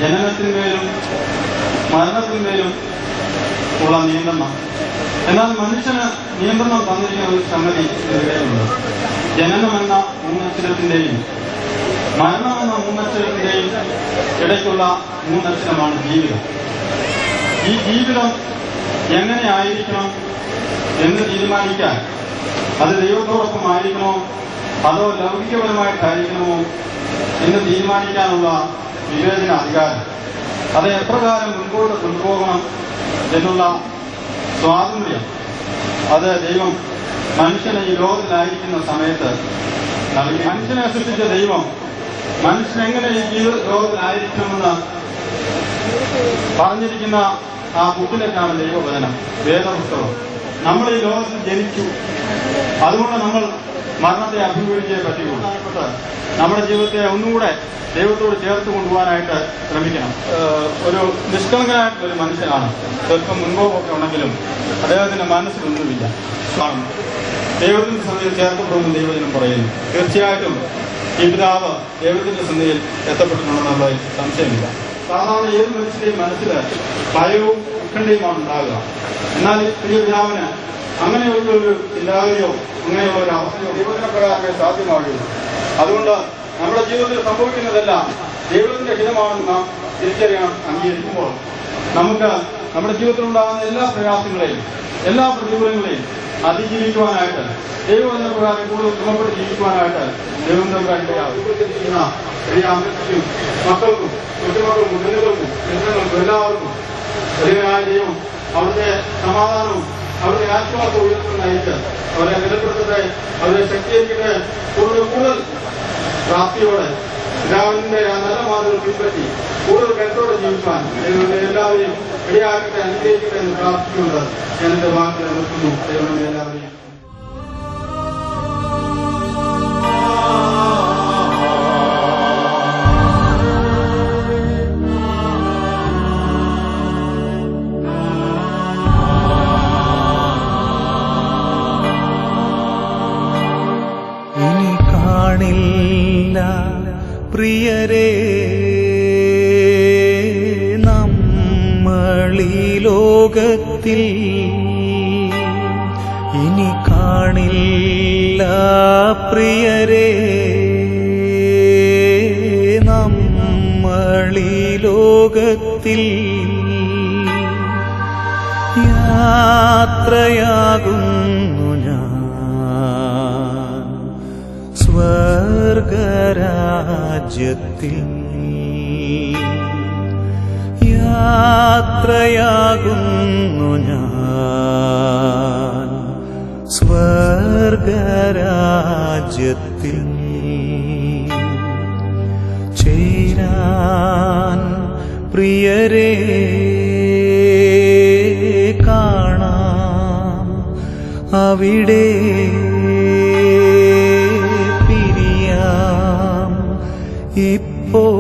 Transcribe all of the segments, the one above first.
ജനനത്തിന്മേലും മരണത്തിന്മേലും ഉള്ള നിയന്ത്രണം. എന്നാൽ മനുഷ്യന് നിയന്ത്രണം തന്നിരിക്കുന്ന ഒരു സംഗതി ഇവിടെയുണ്ട്. ജനനമെന്ന മൂന്നക്ഷരത്തിന്റെയും മരണമെന്ന മൂന്നക്ഷരത്തിന്റെയും ഇടയ്ക്കുള്ള മൂന്നക്ഷരമാണ് ജീവിതം. ഈ ജീവിതം എങ്ങനെ ആയിരിക്കണം എന്ന് തീരുമാനിക്കാൻ അത് ദൈവത്തോടൊപ്പം ആയിരിക്കണോ അതോ ലൗകികപരമായിട്ടായിരിക്കണമോ എന്ന് തീരുമാനിക്കാനുള്ള വിവേചന അധികാരം, അത് എപ്രകാരം മുൻപോട്ട് കൊണ്ടുപോകണം എന്നുള്ള സ്വാതന്ത്ര്യം അത് ദൈവം മനുഷ്യനെ ഈ ലോകത്തിലായിരിക്കുന്ന സമയത്ത് നൽകി. മനുഷ്യനെ സൃഷ്ടിച്ച ദൈവം മനുഷ്യനെങ്ങനെ ഈ ലോകത്തിലായിരിക്കണമെന്ന് പറഞ്ഞിരിക്കുന്ന ആ ബുക്കിലേക്കാണ് ദൈവവചനം, വേദപുസ്തകം. നമ്മൾ ഈ ലോകത്തിൽ ജനിച്ചു, അതുകൊണ്ട് നമ്മൾ മരണത്തെ അഭിമുഖീകരിച്ചേ പറ്റുകയുള്ളൂ. നമ്മുടെ ജീവിതത്തെ ഒന്നുകൂടെ ദൈവത്തോട് ചേർത്ത് കൊണ്ടുപോകാനായിട്ട് ശ്രമിക്കണം. ഒരു നിഷ്കളങ്കനായിട്ടൊരു മനുഷ്യനാണ്, സ്വല്പം മുൻപോക്കൊക്കെ ഉണ്ടെങ്കിലും അദ്ദേഹത്തിന്റെ മനസ്സിലൊന്നുമില്ല. ദൈവത്തിന്റെ സന്നിധിയിൽ ചേർക്കപ്പെടുമെന്ന് ദൈവജനം പറയുന്നു. തീർച്ചയായിട്ടും ഈ പിതാവ് ദൈവത്തിന്റെ സന്നിധിയിൽ എത്തപ്പെട്ടിട്ടുണ്ടെന്നുള്ളതിൽ സംശയമില്ല. സാധാരണ ഏത് മനുഷ്യന്റെയും മനസ്സിൽ ഭയവും ഉത്കണ്ഠയുമാണ് ഉണ്ടാകുക. എന്നാൽ ഈ പിതാവിന് അങ്ങനെയുള്ളൊരു ചിന്താഗതിയോ അങ്ങനെയുള്ള ഒരു അവസ്ഥയോ ദൈവത്തിന്റെ പ്രകാരമേ സാധ്യമാകുകയുള്ളൂ. അതുകൊണ്ട് നമ്മുടെ ജീവിതത്തിൽ സംഭവിക്കുന്നതെല്ലാം ദൈവത്തിന്റെ ഹിതമാണെന്ന് നാം തിരിച്ചറിയാൻ അംഗീകരിക്കുമ്പോൾ നമുക്ക് നമ്മുടെ ജീവിതത്തിലുണ്ടാകുന്ന എല്ലാ പ്രയാസങ്ങളെയും എല്ലാ പ്രതികൂലങ്ങളെയും അതിജീവിക്കുവാനായിട്ട് ദൈവവചന പ്രകാരം കൂടുതൽ ക്രമപ്പെട്ട് ജീവിക്കുവാനായിട്ട് ദൈവം ഇടയാകും. അമ്മയ്ക്കും മക്കൾക്കും കുട്ടിമക്കൾക്കും കുഞ്ഞുങ്ങൾക്കും ജനങ്ങൾക്കും എല്ലാവർക്കും ദൈവമായ ദൈവം അവരുടെ സമാധാനവും അവരുടെ ആത്മാർത്ഥ ഉയർത്തുന്നതായിട്ട് അവരെ നിലപ്പെടുത്തട്ടെ, അവരെ ശക്തീകരിക്കട്ടെ. കൂടുതൽ പ്രാപ്തിയോടെ പിതാവിന്റെ ആ നല്ല മാതൃകൾ പിൻപറ്റി കൂടുതൽ കരുത്തോടെ ജീവിക്കാൻ എല്ലാവരെയും ഇടയാക്കട്ടെ, അനുഗ്രഹിക്കട്ടെ എന്ന് പ്രാർത്ഥിച്ചുകൊണ്ട് ഞാൻ എന്റെ വാക്കുകൾ നിർത്തുന്നു. ദൈവം എല്ലാവരെയും പ്രിയരേ, നമ്മളീ ലോകത്തിൽ ഇനി കാണില്ല. പ്രിയരേ, നമ്മളീ ലോകത്തിൽ യാത്രയാകുന്നു ഞാൻ സ്വർഗരാജ്യത്തിൽ. യാത്രയാകുന്നു ഞാൻ സ്വർഗരാജ്യത്തിൽ. ചേരാൻ പ്രിയരേ കാണാം അവിടെ ഇപ്പോൾ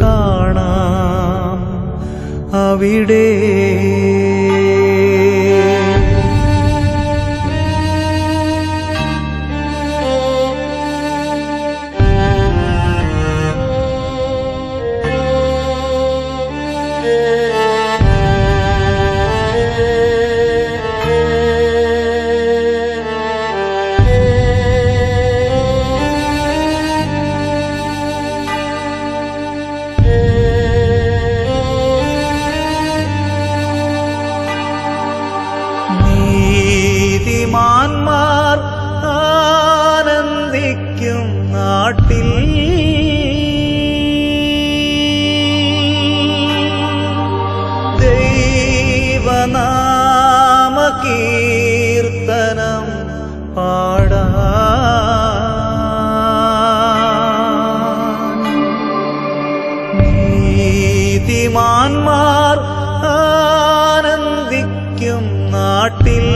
കാണാം അവിടെ. നീതിമാന്മാർ ആനന്ദിക്കും നാട്ടിൽ ദൈവനാമ കീർത്തനം പാടാൻ. നീതിമാന്മാർ ആനന്ദിക്കും നാട്ടിൽ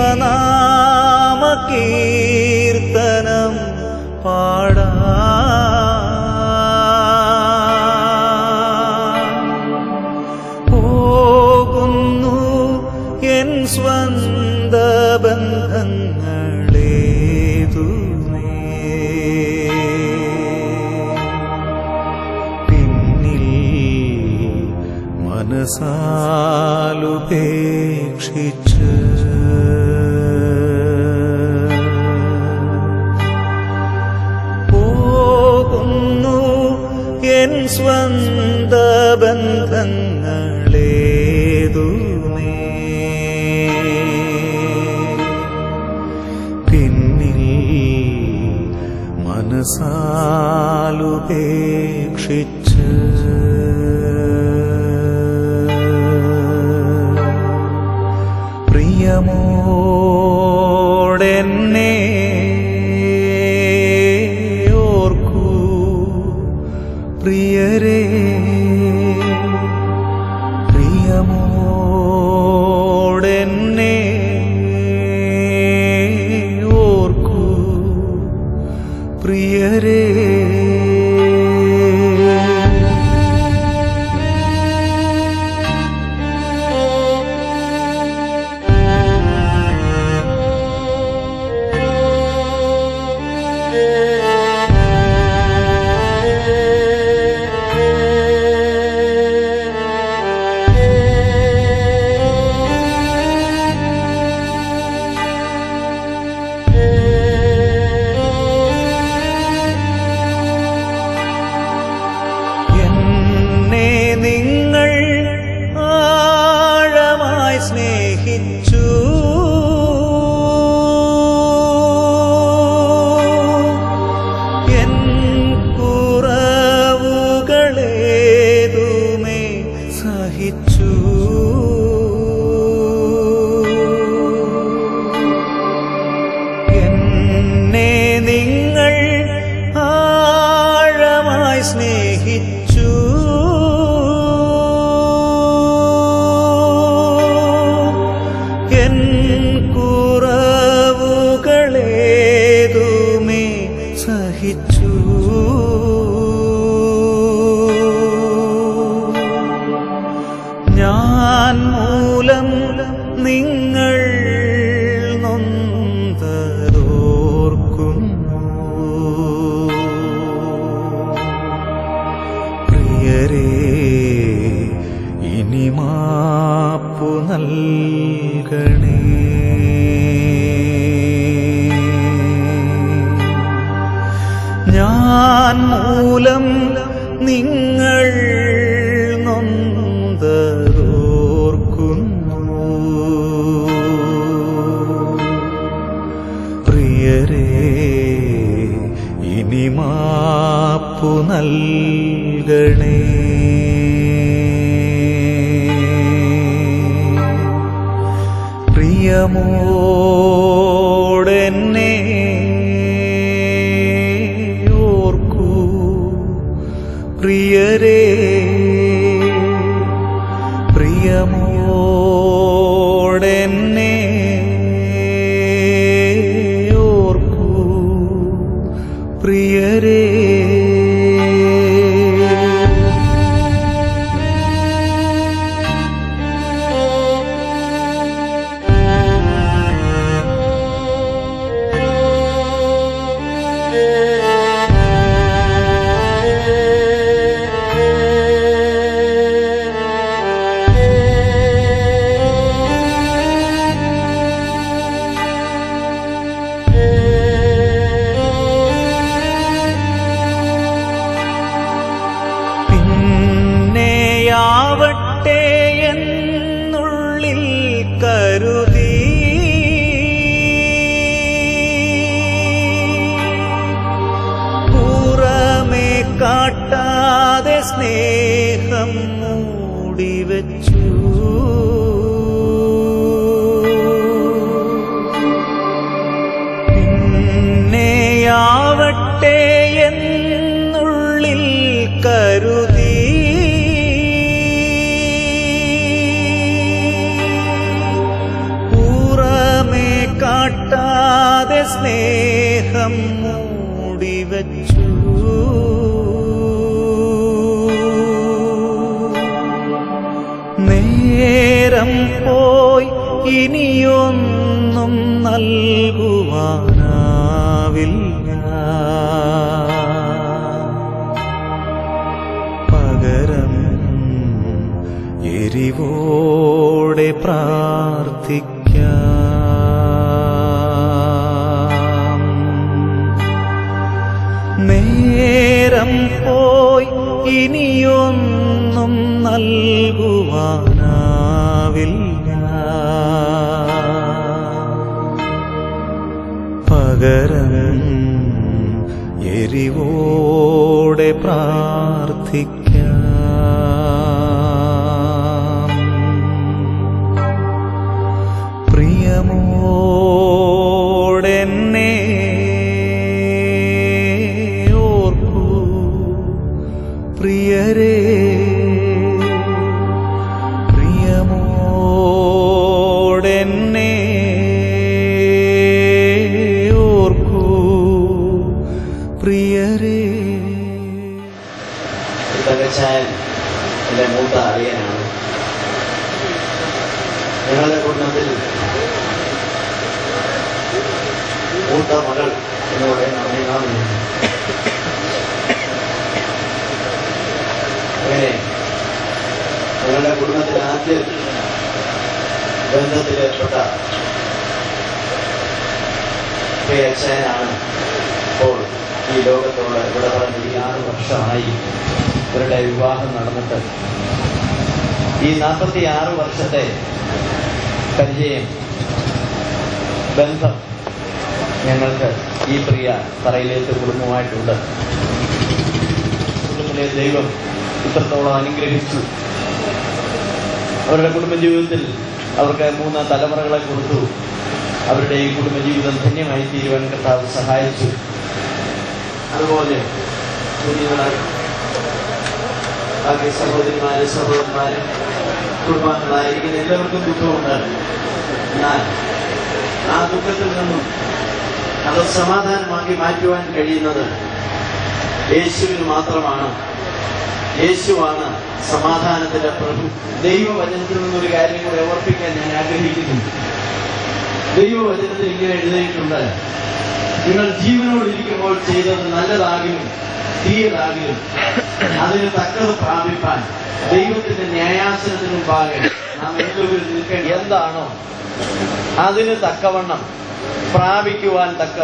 ദൈവനാമ കീർത്തനം പാടാൻ. പോകുന്നു എൻ സ്വന്ത ബന്ധു പിന്നിൽ മനസാലുപേക്ഷിച്ച് പോകുന്നു എൻ സ്വന്ത ബന്ധങ്ങളേതുമേ. പിന്നിൽ മനസാലുപേക്ഷിച്ച് പ്രിയമോടെന്നെ ഓർക്കൂ പ്രിയരേ. പ്രിയമോടെന്നെ ഓർക്കൂ പ്രിയരേ. നിങ്ങൾ ആഴമായി സ്നേഹിച്ചു, എൻ കുറവുകളേതുമേ സഹിച്ചു. എന്നെ നിങ്ങൾ ആഴമായി സ്നേഹിച്ചു, എൻ കുറവുകളേതുമേ സഹിച്ചു. ഞാൻ മൂലം നിങ്ങൾ നൊന്തതോർക്കുന്നു പ്രിയരേ. ഇനി മാപ്പു നൽകണേ. ഞാൻ മൂലം നിങ്ങൾ നൊന്തതോർക്കുന്നു പ്രിയരേ. ഇനി മാപ്പു നൽകണേ. പ്രിയമോടെന്നെ ഓർക്കൂ പ്രിയരേ. പ്രിയമോടെന്നെ ഓർക്കൂ പ്രിയരേ. പിന്നെയാവട്ടെ എന്നുള്ളിൽ കരുതി പുറമേ കാട്ടാതെ സ്നേഹം മൂടിവെച്ചു. പിന്നെയാവട്ടെ എന്നുള്ളിൽ കരുതി പുറമേ കാട്ടാതെ സ്നേഹം മൂടിവെച്ചു. നേരം പോയി ഇനിയൊന്നും നൽകുവാനാവില്ല. പകരം എരിവോടെ പ്രാർത്ഥിക്കാം. നേരം പോയി ഇനിയൊന്നും നൽകുവാനാവില്ല. പകരം എരിവോടെ പ്രാർത്ഥിക്കാം. പ്രിയമോടെന്നെ ഓർക്കൂ പ്രിയരേ, പ്രിയമോടെന്നെ ഓർക്കൂ പ്രിയരേ. തകച്ചായൻ എൻ്റെ മൂത്ത അളിയനാണ്. ഞങ്ങളുടെ കുടുംബത്തിൽ മൂത്ത മകൾ എന്ന് പറയുന്ന അമ്മയാണ്. അങ്ങനെ ഞങ്ങളുടെ കുടുംബത്തിൽ ആദ്യ ബന്ധത്തിലേർപ്പെട്ട അച്ഛനാണ് ഇപ്പോൾ ഈ ലോകത്തോട് ഇവിടെ പറഞ്ഞ് 6 വർഷമായി ഇവരുടെ വിവാഹം നടന്നിട്ട്. ഈ 46 വർഷത്തെ പരിചയം ബന്ധം ഞങ്ങൾക്ക് ഈ പ്രിയ തറയിലേത്ത് കുടുംബമായിട്ടുണ്ട്. കുടുംബത്തിലെ ദൈവം ഇത്രത്തോളം അനുഗ്രഹിച്ചു. അവരുടെ കുടുംബജീവിതത്തിൽ അവർക്ക് 3 തലമുറകളെ കൊടുത്തു. അവരുടെ ഈ കുടുംബജീവിതം ധന്യമായി തീരുവാൻ കർത്താവ് സഹായിച്ചു. അതുപോലെ ബാക്കി സഹോദരിമാരും സഹോദരന്മാരും കുടുംബാംഗങ്ങളായിരിക്കുന്ന എല്ലാവർക്കും ദുഃഖമുണ്ട്. എന്നാൽ ആ ദുഃഖത്തിൽ നിന്നും അത് സമാധാനമാക്കി മാറ്റുവാൻ കഴിയുന്നത് യേശുവിന് മാത്രമാണ്. യേശുവാണ് സമാധാനത്തിന്റെ പ്രഭു. ദൈവവചനത്തിൽ നിന്നൊരു കാര്യം കൂടെ ഓർപ്പിക്കാൻ ഞാൻ ആഗ്രഹിക്കുന്നു. ദൈവവചനത്തിൽ ഇങ്ങനെ എഴുതിയിട്ടുണ്ട്: നിങ്ങൾ ജീവനോടിരിക്കുമ്പോൾ ചെയ്തത് നല്ലതാകിലും തീയതാകിലും അതിന് തക്കത് പ്രാപിപ്പാൻ ദൈവത്തിന്റെ ന്യായാസനത്തിന് മുമ്പാകെ നാം എല്ലാവരും നിൽക്കേണ്ട എന്താണോ അതിന് തക്കവണ്ണം പ്രാപിക്കുവാൻ തക്ക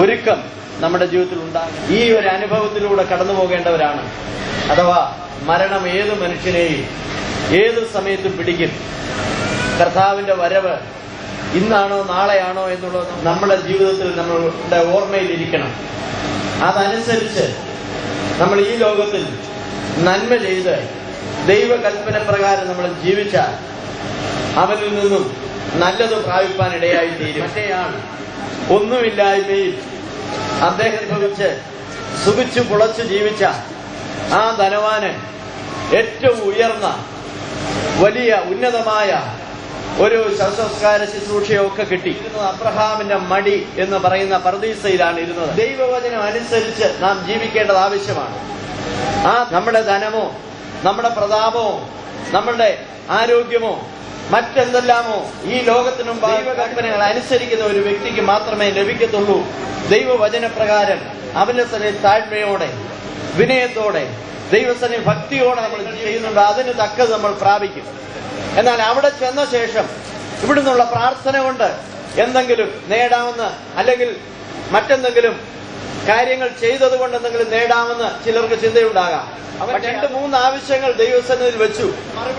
ഒരുക്കം നമ്മുടെ ജീവിതത്തിൽ ഉണ്ടാകും. ഈ ഒരു അനുഭവത്തിലൂടെ കടന്നു പോകേണ്ടവരാണ്. അഥവാ മരണം ഏത് മനുഷ്യനെയും ഏത് സമയത്തും പിടിക്കും. കർത്താവിന്റെ വരവ് ഇന്നാണോ നാളെയാണോ എന്നുള്ളത് നമ്മുടെ ജീവിതത്തിൽ നമ്മളുടെ ഓർമ്മയിലിരിക്കണം. അതനുസരിച്ച് നമ്മൾ ഈ ലോകത്തിൽ നന്മ ചെയ്ത് ദൈവകൽപ്പന പ്രകാരം നമ്മൾ ജീവിച്ചാൽ അവനിൽ നിന്നും നല്ലത് പ്രാപിപ്പാൻ ഇടയായി തീരും. മറ്റേയാൾ ഒന്നുമില്ലായ്മയിൽ അദ്ദേഹം ഭവിച്ച് സുഖിച്ചു പുളച്ചു ജീവിച്ച ആ ധനവാന് ഏറ്റവും ഉയർന്ന വലിയ ഉന്നതമായ ഒരു ശവസംസ്കാര ശുശ്രൂഷയൊക്കെ കിട്ടി. അബ്രഹാമിന്റെ മടി എന്ന് പറയുന്ന പർദീസയിലാണ് ഇരുന്നത്. ദൈവവചനം അനുസരിച്ച് നാം ജീവിക്കേണ്ടത് ആവശ്യമാണ്. ആ നമ്മുടെ ധനമോ നമ്മുടെ പ്രതാപമോ നമ്മളുടെ ആരോഗ്യമോ മറ്റെന്തെല്ലാമോ ഈ ലോകത്തിനും ദൈവകൽപ്പനകൾ അനുസരിക്കുന്ന ഒരു വ്യക്തിക്ക് മാത്രമേ ലഭിക്കത്തുള്ളൂ. ദൈവവചനപ്രകാരം അവന്റെ തന്നെ താഴ്മയോടെ വിനയത്തോടെ ദൈവസനെ ഭക്തിയോടെ നമ്മൾ ചെയ്യുന്നുണ്ട്. അതിന് തക്കത് നമ്മൾ പ്രാപിക്കും. എന്നാൽ അവിടെ ചെന്ന ശേഷം ഇവിടുന്നുള്ള പ്രാർത്ഥന കൊണ്ട് എന്തെങ്കിലും നേടാമെന്ന് അല്ലെങ്കിൽ മറ്റെന്തെങ്കിലും കാര്യങ്ങൾ ചെയ്തത് കൊണ്ട് എന്തെങ്കിലും നേടാമെന്ന് ചിലർക്ക് ചിന്തയുണ്ടാകാം. അവർ 2-3 ആവശ്യങ്ങൾ ദൈവസന്നിധിയിൽ വെച്ചു,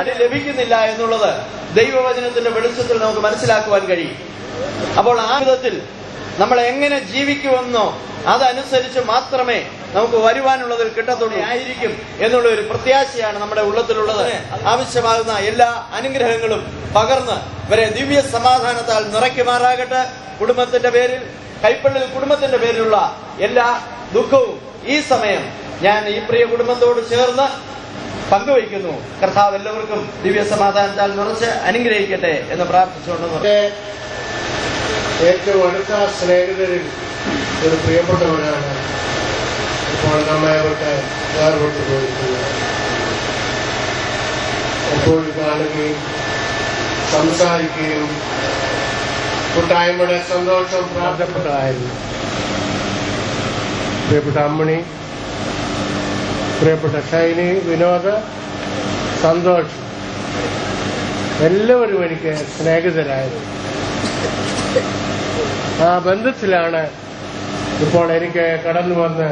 അത് ലഭിക്കുന്നില്ല എന്നുള്ളത് ദൈവവചനത്തിന്റെ വെളിച്ചത്തിൽ നമുക്ക് മനസ്സിലാക്കുവാൻ കഴിയും. അപ്പോൾ ആ വിധത്തിൽ നമ്മൾ എങ്ങനെ ജീവിക്കുമെന്നോ അതനുസരിച്ച് മാത്രമേ നമുക്ക് വരുവാനുള്ളതിൽ കിട്ടത്തുള്ളൂ ആയിരിക്കും എന്നുള്ള ഒരു പ്രത്യാശയാണ് നമ്മുടെ ഉള്ളത്തിലുള്ളത്. ആവശ്യമാകുന്ന എല്ലാ അനുഗ്രഹങ്ങളും പകർന്ന് ഇവരെ ദിവ്യ സമാധാനത്താൽ നിറയ്ക്കുമാറാകട്ടെ. കുടുംബത്തിന്റെ പേരിൽ കൈപ്പള്ളിൽ കുടുംബത്തിന്റെ പേരിലുള്ള എല്ലാ ദുഃഖവും ഈ സമയം ഞാൻ ഈ പ്രിയ കുടുംബത്തോട് ചേർന്ന് പങ്കുവയ്ക്കുന്നു. കർത്താവ് എല്ലാവർക്കും ദിവ്യ സമാധാനത്താൽ നിറച്ച് അനുഗ്രഹിക്കട്ടെ എന്ന് പ്രാർത്ഥിച്ചുകൊണ്ട് ഏറ്റവും അടുത്ത സ്നേഹിതരിൽ ഒരു പ്രിയപ്പെട്ടവരാണ് ഇപ്പോൾ നമ്മെ അവർക്ക് വേർപെട്ടു പോയിരിക്കുന്നത്. എപ്പോഴും കാണുകയും സംസാരിക്കുകയും കൂട്ടായ്മയുടെ സന്തോഷം പ്രാർത്ഥപ്പെട്ടതായിരുന്നു. പ്രിയപ്പെട്ട അമ്മണി, പ്രിയപ്പെട്ട ഷൈനി, വിനോദ്, സന്തോഷ്, എല്ലാവരും എനിക്ക് സ്നേഹിതരായിരുന്നു. ആ ബന്ധത്തിലാണ് ഇപ്പോൾ എനിക്ക് കടന്നു വന്ന്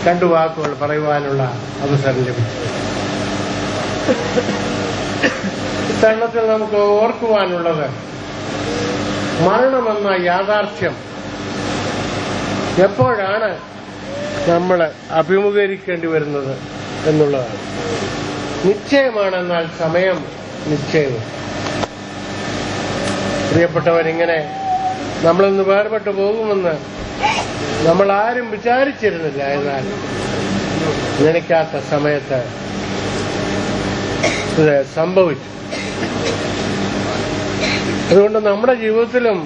രണ്ടു വാക്കുകൾ പറയുവാനുള്ള അവസരം ലഭിച്ചത്. ഇത്തരണത്തിൽ നമുക്ക് ഓർക്കുവാനുള്ളത് മരണമെന്ന യാഥാർത്ഥ്യം എപ്പോഴാണ് നമ്മൾ അഭിമുഖീകരിക്കേണ്ടി വരുന്നത് എന്നുള്ളതാണ്. നിശ്ചയമാണെന്നാൽ സമയം നിശ്ചയവും. പ്രിയപ്പെട്ടവരിങ്ങനെ നമ്മളിന്ന് വേർപെട്ടു പോകുമെന്ന് നമ്മൾ ആരും വിചാരിച്ചിരുന്നില്ല. എന്നാൽ നനയ്ക്കാത്ത സമയത്ത് ഇത് സംഭവിച്ചു. അതുകൊണ്ട് നമ്മുടെ ജീവിതത്തിലും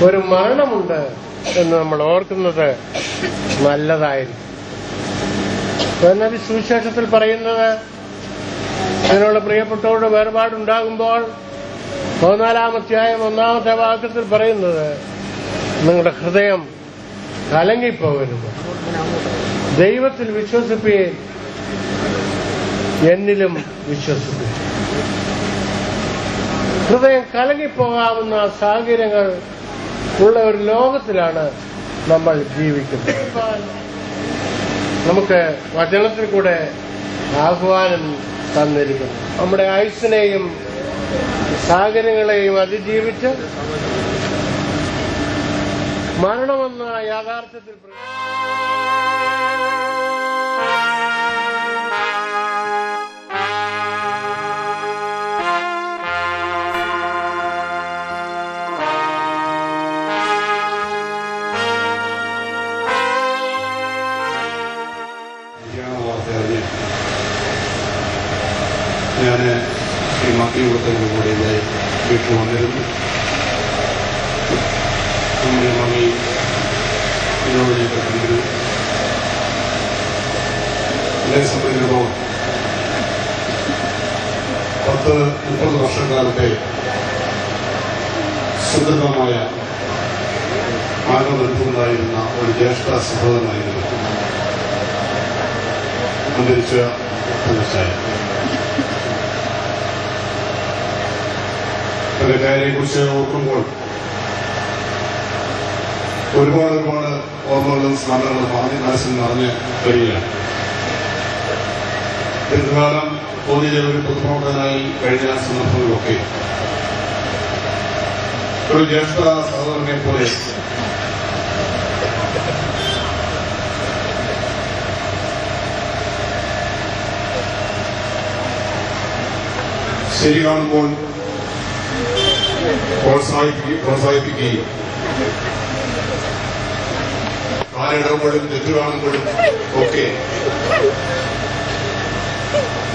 ഒരു മരണമുണ്ട് എന്ന് നമ്മൾ ഓർക്കുന്നത് നല്ലതായിരിക്കും. എന്നാൽ സുവിശേഷത്തിൽ പറയുന്നത് അതിനുള്ള പ്രിയപ്പെട്ടവരുടെ വേർപാടുണ്ടാകുമ്പോൾ 14-ാം അധ്യായം 1-ാമത്തെ വാക്യത്തിൽ പറയുന്നത് നിങ്ങളുടെ ഹൃദയം കലങ്ങിപ്പോകരുത്, ദൈവത്തിൽ വിശ്വസിപ്പീൻ, എന്നിലും വിശ്വസിപ്പീൻ. ഹൃദയം കലങ്ങിപ്പോകാവുന്ന സാഹചര്യങ്ങൾ ഉള്ള ഒരു ലോകത്തിലാണ് നമ്മൾ ജീവിക്കുന്നത്. നമുക്ക് വചനത്തിൽ കൂടെ ആഹ്വാനം തന്നിരിക്കുന്നു. നമ്മുടെ ആയുസ്സിനെയും സാഹചര്യങ്ങളെയും അതിജീവിച്ച് മരണമെന്ന യാഥാർത്ഥ്യത്തിൽ ഞാൻ ശ്രീ മക്കിയുള്ളത്തിൻ്റെ കൂടെ വീട്ടിൽ വന്നിരുന്നു. നമ്മുടെ മമ്മി എന്നോട് ഞാൻ പറഞ്ഞിരുന്നു. എന്നെ സംബന്ധിച്ചിടത്തോളം 10-30 വർഷക്കാലത്തെ സുദൃഢമായ ആനന്ദമുണ്ടായിരുന്ന ഒരു ജ്യേഷ്ഠ സഹോദരനായിരുന്നു അന്തരിച്ച തങ്കച്ചായൻ. തങ്കച്ചായനെക്കുറിച്ച് ഓർക്കുമ്പോൾ ഒരുപാട് ഓർമ്മകളും സ്മരണകളും മനസ്സിൽ നിറഞ്ഞ് വരികയാണ്. ദീർഘകാലം കോന്നിയിലെ ഒരു പൊതുപ്രവർത്തകനായി കഴിഞ്ഞ സന്ദർഭങ്ങളിലൊക്കെ ഒരു ജ്യേഷ്ഠ സഹോദരനെ പോലെ ശരി കാണുമ്പോൾ പ്രോത്സാഹിപ്പിക്കുകയും ആരിടവുമ്പോഴും തെറ്റു കാണുമ്പോഴും ഒക്കെ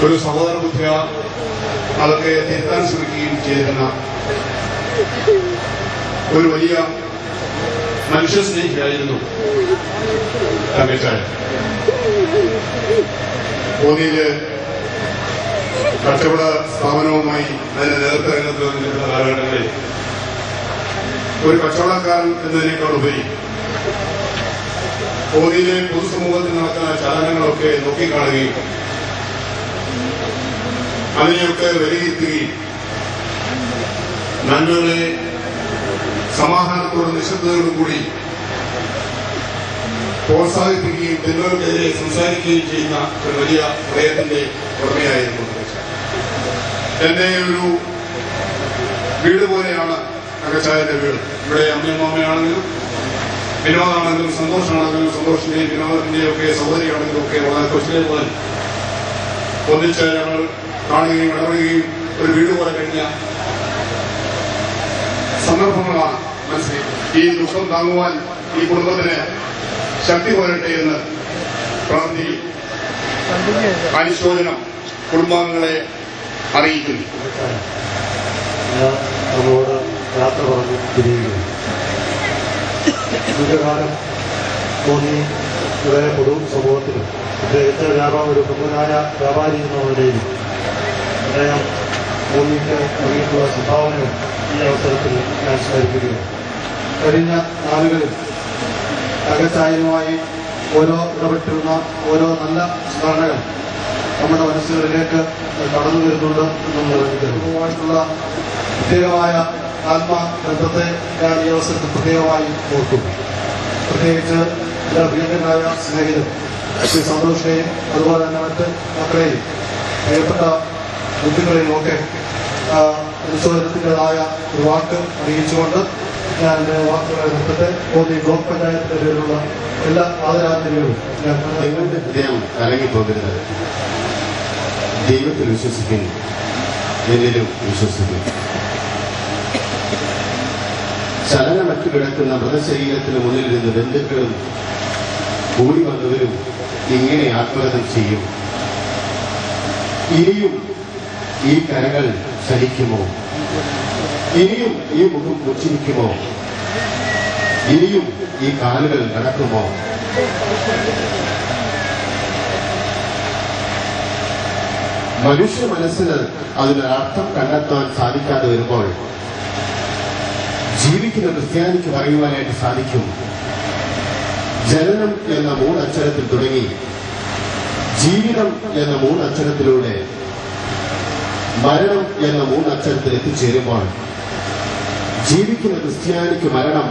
ഒരു സഹോദര ബുദ്ധിയ അതൊക്കെ തിരുത്താൻ ശ്രമിക്കുകയും ചെയ്തിരുന്ന ഒരു വലിയ മനുഷ്യസ്നേഹിയായിരുന്നു തങ്കച്ചായൻ. കോന്നിയില് കച്ചവട സ്ഥാപനവുമായി അതിന്റെ നേതൃത്വ രംഗത്ത് വന്നിരിക്കുന്ന കാലഘട്ടങ്ങളിൽ ഒരു കച്ചവടക്കാരൻ എന്നതിനേക്കാൾ ഉപരി കോന്നിയിലെ പൊതുസമൂഹത്തിൽ നടക്കുന്ന ചലനങ്ങളൊക്കെ നോക്കിക്കാണുകയും അതിനെയൊക്കെ വിലയിരുത്തുകയും നന്മകളെ സമാധാനത്തോടും നിശബ്ദതയോടും കൂടി പ്രോത്സാഹിപ്പിക്കുകയും തിന്മകൾക്കെതിരെ സംസാരിക്കുകയും ചെയ്യുന്ന ഒരു വലിയ ഹൃദയത്തിന്റെ ഉടമയായിരുന്നു. എന്റെ ഒരു വീട് പോലെയാണ് തങ്കച്ചായന്റെ വീട്. ഇവിടെ അമ്മയും മാമയാണെങ്കിലും വിനോദാണെങ്കിലും സന്തോഷമാണെങ്കിലും സന്തോഷിന്റെയും വിനോദത്തിന്റെയും ഒക്കെ സഹോദരിയാണെങ്കിലും ഒക്കെ വളരെ കൊച്ചിലെ പോലെ ഒന്നിച്ച് ഞങ്ങൾ കാണുകയും ഇടപെടുകയും ഒരു വീട് പോലെ കഴിഞ്ഞ സന്ദർഭങ്ങളാണ് മനസ്സിൽ. ഈ ദുഃഖം താങ്ങുവാൻ ഈ കുടുംബത്തിന് ശക്തി പോരട്ടെ എന്ന് പ്രാർത്ഥിക്കും. അനുശോചനം കുടുംബാംഗങ്ങളെ അറിയിക്കുന്നു. ഞാൻ നമ്മളോട് യാത്ര പറഞ്ഞു തിരിയുകയും ദീർഘകാലം തോന്നി ഇവിടെ പൊതു സമൂഹത്തിലും പ്രത്യേകിച്ച് ഒരു പ്രമുഖനായ വ്യാപാരി എന്ന നിലയിലും അദ്ദേഹം ഭൂമിക്ക് നൽകിയിട്ടുള്ള സംഭാവനയും ഈ അവസരത്തിൽ ഞാൻ സ്മരിക്കുകയാണ്. കഴിഞ്ഞ നാളുകളിൽ അകച്ചായനുമായി ഇടപെട്ടിരുന്ന ഓരോ നല്ല സ്മരണകൾ നമ്മുടെ മനസ്സുകളിലേക്ക് കടന്നു വരുന്നുണ്ട് എന്നുള്ളതുമായിട്ടുള്ള പ്രത്യേകമായ ആത്മബന്ധത്തെ ഞാൻ ഈ അവസരത്തിൽ പ്രത്യേകമായി ഓർക്കുന്നു. പ്രത്യേകിച്ച് എൻ്റെ പ്രിയങ്കരായ സ്നേഹിതൻ ശ്രീ സന്തോഷയെയും അതുപോലെ തന്നെ മറ്റ് മക്കളെയും പ്രിയപ്പെട്ട ബന്ധുക്കളെയും ഒക്കെ അനുശോചനത്തിൻ്റെതായ ഒരു വാക്ക് അറിയിച്ചുകൊണ്ട് ഞാൻ എൻ്റെ വാക്കുകളെ നിർത്തട്ടെ. കോന്നി ബ്ലോക്ക് പഞ്ചായത്തിന്റെ പേരിലുള്ള എല്ലാ ആദരാഞ്ജലികളും ഞാൻ നിങ്ങളുടെ ഹൃദയം കലങ്ങിപ്പോകരുത്. ദൈവത്തിൽ വിശ്വസിക്കുന്നു, എന്നിലും വിശ്വസിക്കുന്നു. ചലനമറ്റു കിടക്കുന്ന മൃതശരീരത്തിന് മുന്നിലിരുന്ന് ബന്ധുക്കളും കൂടി വന്നവരും ഇങ്ങനെ ആത്മകഥം ചെയ്യും. ഇനിയും ഈ കരകൾ ചലിക്കുമോ? ഇനിയും ഈ മുഖം മുച്ചിരിക്കുമോ? ഇനിയും ഈ കാലുകൾ നടക്കുമോ? മനുഷ്യ മനസ്സിന് അതിനൊരർത്ഥം കണ്ടെത്താൻ സാധിക്കാതെ വരുമ്പോൾ ജീവിക്കുന്ന ക്രിസ്ത്യാനിക്ക് പറയുവാനായിട്ട് സാധിക്കും. ജനനം എന്ന മൂന്നക്ഷരത്തിൽ തുടങ്ങി ജീവിതം എന്ന മൂന്നക്ഷരത്തിലൂടെ മരണം എന്ന മൂന്നക്ഷരത്തിൽ എത്തിച്ചേരുമ്പോൾ ജീവിക്കുന്ന ക്രിസ്ത്യാനിക്ക് മരണം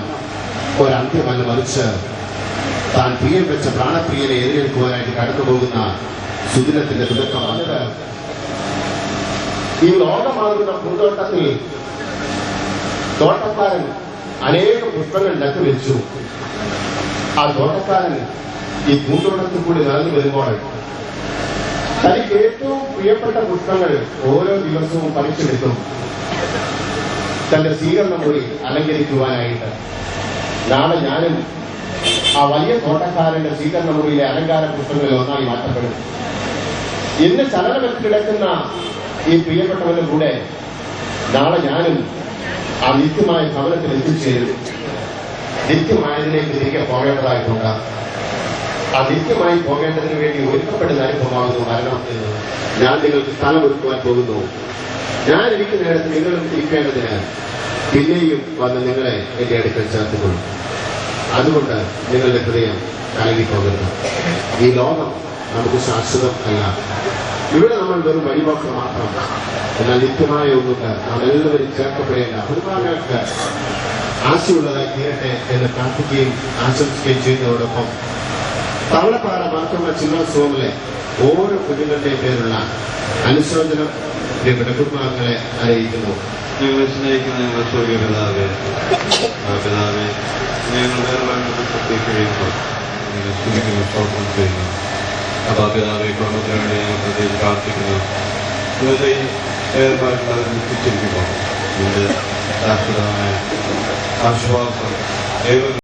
ഒരന്ത്യമല്ല, മറിച്ച് താൻ പ്രിയം വെച്ച പ്രാണപ്രിയനെ എതിരേൽക്കുവാനായിട്ട് കടന്നുപോകുന്ന സുദിനത്തിന്റെ തുടക്കമാണ്. ഈ ലോകമാകുന്ന പൂന്തോട്ടത്തിൽ തോട്ടക്കാരൻ അനേകം പുഷ്പങ്ങൾ നട്ടുവെച്ചു. ആ തോട്ടക്കാരൻ ഈ പൂന്തോട്ടത്തിൽ കൂടി നടന്നു വരുമ്പോൾ തനിക്ക് ഏറ്റവും പ്രിയപ്പെട്ട പുഷ്പങ്ങൾ ഓരോ ദിവസവും പറിച്ചെടുക്കും തന്റെ സ്വീകരണ മുറി അലങ്കരിക്കുവാനായിട്ട്. നാളെ ഞാനും ആ വലിയ തോട്ടക്കാരന്റെ സ്വീകരണ മുറിയിലെ അലങ്കാര പുഷ്പങ്ങളിൽ ഒന്നായി മാറ്റപ്പെടും. ഇന്ന് ചലനമെത്തി കിടക്കുന്ന ഈ പ്രിയപ്പെട്ടവന്റെ കൂടെ നാളെ ഞാനും ആ നിത്യമായ ഭവനത്തിൽ എത്തിച്ചേരും. നിത്യമായതിലേക്ക് തിരികെ പോകേണ്ടതായിട്ടുണ്ട്. ആ നിത്യമായി പോകേണ്ടതിന് വേണ്ടി ഒരുക്കപ്പെടുന്ന അനുഭവമാകുന്നു മരണം എന്ന്. ഞാൻ നിങ്ങൾക്ക് സ്ഥലം ഒരുക്കുവാൻ പോകുന്നു. ഞാൻ ഇരിക്കുന്നിടത്ത് നിങ്ങളും ഇരിക്കേണ്ടതിന് പിന്നെയും വന്ന് നിങ്ങളെ എന്റെ അടുക്കൽ ചേർത്തുകൊള്ളും. അതുകൊണ്ട് നിങ്ങളുടെ ഹൃദയം കലങ്ങിപ്പോകരുത്. ഈ ലോകം നമുക്ക് ശാശ്വതം അല്ല. ഇവിടെ നമ്മൾ വെറും വഴിപോക്ക് മാത്രം. എന്നാൽ നിത്യമായ ഒന്നുണ്ട്. നാം എല്ലാവരും ചേർക്കപ്പെടേണ്ട കുടുംബാംഗങ്ങൾക്ക് ആശയുള്ളതായി തീരട്ടെ എന്ന് പ്രാർത്ഥിക്കുകയും ആശംസിക്കുകയും ചെയ്യുന്നതോടൊപ്പം തവളപ്പാറ മാത്രമുള്ള ചില്ലോത്സവങ്ങളെ ഓരോ കുഞ്ഞുങ്ങളുടെയും പേരുള്ള അനുശോചനം പ്രിയപ്പെട്ട കുടുംബാംഗങ്ങളെ അറിയിക്കുന്നു. ഞങ്ങളെ സ്നേഹിക്കുന്ന ഞങ്ങളുടെ സ്വർഗീയ പിതാവേ, ഞങ്ങൾ വേറെ കഴിയുമ്പോൾ നിങ്ങൾ സ്തുതിക്കുന്നു, സ്തോത്രം ചെയ്യുന്നു. പിതാവെ, കുടുംബത്തിന് വേണ്ടി ഞങ്ങൾ പ്രത്യേകിച്ച് പ്രാർത്ഥിക്കുന്നു. ഇന്നത്തെ ഏർപ്പാടുകൾ എത്തിച്ചിരിക്കുമ്പോൾ ഇതിന്റെ ശാശ്വതമായ ആശ്വാസം